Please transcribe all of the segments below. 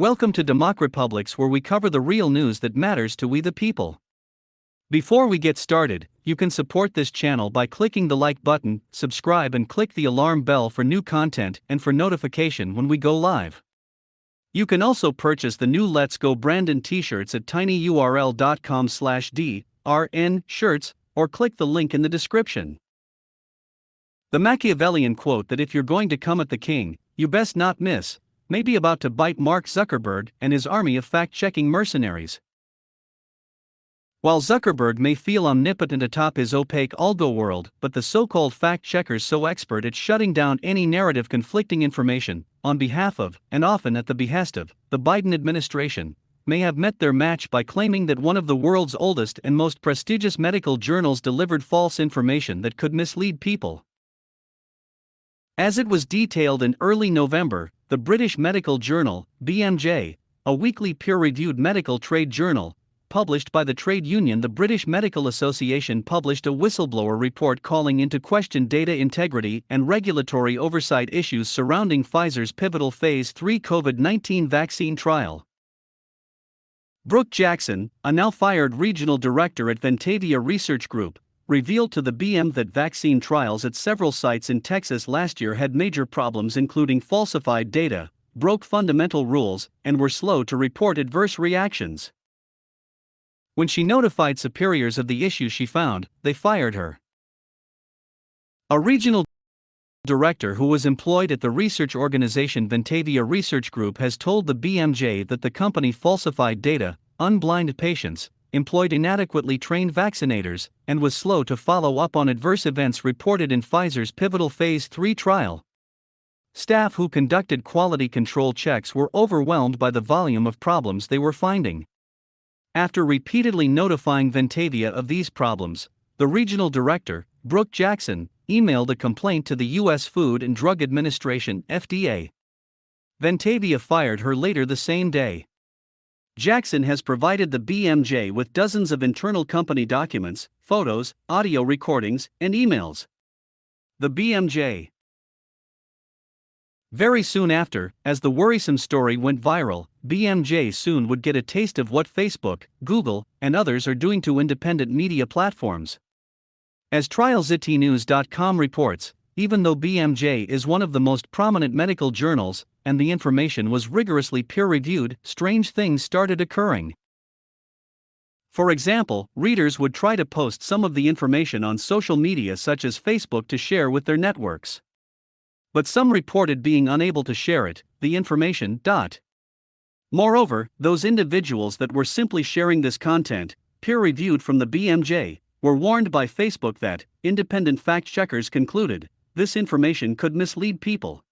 Welcome to DEMOCREPUBLIX, where we cover the real news that matters to we the people. Before we get started, you can support this channel by clicking the like button, subscribe and click the alarm bell for new content and for notification when we go live. You can also purchase the new Let's Go Brandon t-shirts at tinyurl.com/DRN-shirts or click the link in the description. The Machiavellian quote that if you're going to come at the king, you best not miss, may be about to bite Mark Zuckerberg and his army of fact-checking mercenaries. While Zuckerberg may feel omnipotent atop his opaque algo world, but the so-called fact-checkers so expert at shutting down any narrative conflicting information, on behalf of, and often at the behest of, the Biden administration, may have met their match by claiming that one of the world's oldest and most prestigious medical journals delivered false information that could mislead people. As it was detailed in early November, the British medical journal, BMJ, a weekly peer-reviewed medical trade journal, published by the trade union the British Medical Association, published a whistleblower report calling into question data integrity and regulatory oversight issues surrounding Pfizer's pivotal Phase 3 COVID-19 vaccine trial. Brooke Jackson, a now-fired regional director at Ventavia Research Group, revealed to the BM that vaccine trials at several sites in Texas last year had major problems, including falsified data, broke fundamental rules, and were slow to report adverse reactions. When she notified superiors of the issues she found, they fired her. A regional director who was employed at the research organization Ventavia Research Group has told the BMJ that the company falsified data, unblinded patients, employed inadequately trained vaccinators, and was slow to follow up on adverse events reported in Pfizer's pivotal Phase 3 trial. Staff who conducted quality control checks were overwhelmed by the volume of problems they were finding. After repeatedly notifying Ventavia of these problems, the regional director, Brooke Jackson, emailed a complaint to the U.S. Food and Drug Administration (FDA). Ventavia fired her later the same day. Jackson has provided the BMJ with dozens of internal company documents, photos, audio recordings, and emails. The BMJ. Very soon after, as the worrisome story went viral, BMJ soon would get a taste of what Facebook, Google, and others are doing to independent media platforms. As TrialZTNews.com reports, even though BMJ is one of the most prominent medical journals, and the information was rigorously peer-reviewed, strange things started occurring. For example, readers would try to post some of the information on social media such as Facebook to share with their networks. But some reported being unable to share the information. Moreover, those individuals that were simply sharing this content, peer-reviewed from the BMJ, were warned by Facebook that, independent fact-checkers concluded, this information could mislead people.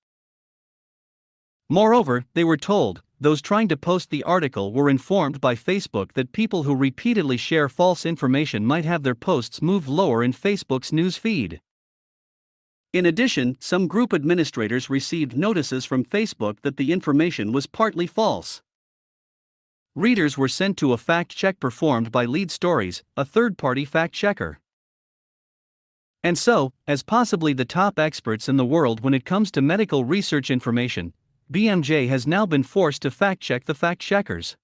Moreover, they were told, those trying to post the article were informed by Facebook that people who repeatedly share false information might have their posts moved lower in Facebook's news feed. In addition, some group administrators received notices from Facebook that the information was partly false. Readers were sent to a fact-check performed by Lead Stories, a third-party fact-checker. And so, as possibly the top experts in the world when it comes to medical research information, BMJ has now been forced to fact-check the fact-checkers.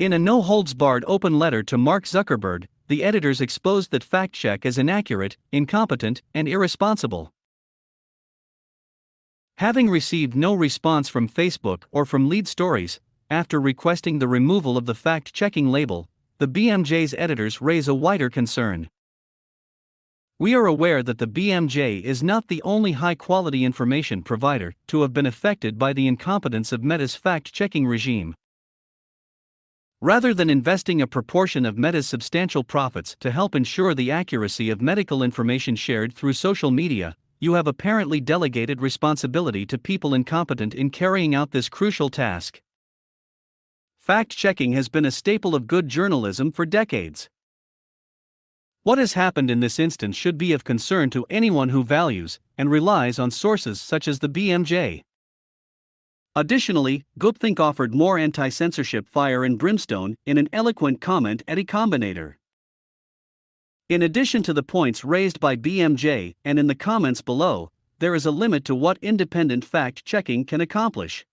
In a no-holds-barred open letter to Mark Zuckerberg, the editors exposed that fact-check as inaccurate, incompetent, and irresponsible. Having received no response from Facebook or from Lead Stories, after requesting the removal of the fact-checking label, the BMJ's editors raise a wider concern. We are aware that the BMJ is not the only high-quality information provider to have been affected by the incompetence of Meta's fact-checking regime. Rather than investing a proportion of Meta's substantial profits to help ensure the accuracy of medical information shared through social media, you have apparently delegated responsibility to people incompetent in carrying out this crucial task. Fact-checking has been a staple of good journalism for decades. What has happened in this instance should be of concern to anyone who values and relies on sources such as the BMJ. Additionally, groupthink offered more anti-censorship fire and brimstone in an eloquent comment at Incombinator. In addition to the points raised by BMJ and in the comments below, there is a limit to what independent fact-checking can accomplish.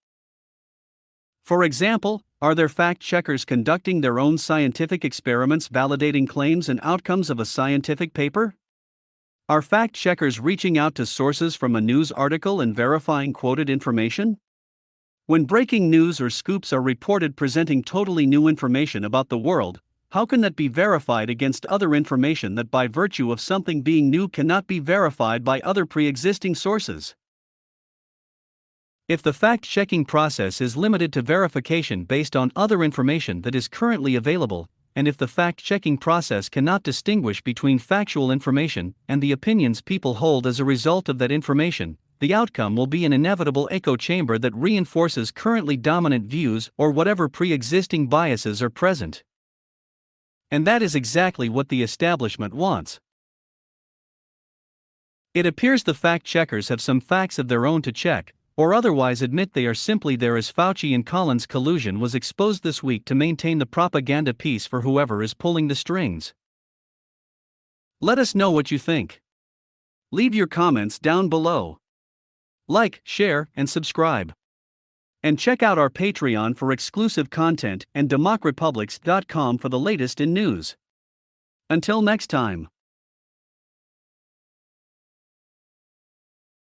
For example, are there fact-checkers conducting their own scientific experiments validating claims and outcomes of a scientific paper? Are fact-checkers reaching out to sources from a news article and verifying quoted information? When breaking news or scoops are reported presenting totally new information about the world, how can that be verified against other information that by virtue of something being new cannot be verified by other pre-existing sources? If the fact-checking process is limited to verification based on other information that is currently available, and if the fact-checking process cannot distinguish between factual information and the opinions people hold as a result of that information, the outcome will be an inevitable echo chamber that reinforces currently dominant views or whatever pre-existing biases are present. And that is exactly what the establishment wants. It appears the fact-checkers have some facts of their own to check, or otherwise admit they are simply there, as Fauci and Collins' collusion was exposed this week to maintain the propaganda piece for whoever is pulling the strings. Let us know what you think. Leave your comments down below. Like, share, and subscribe. And check out our Patreon for exclusive content and DEMOCREPUBLIX.com for the latest in news. Until next time.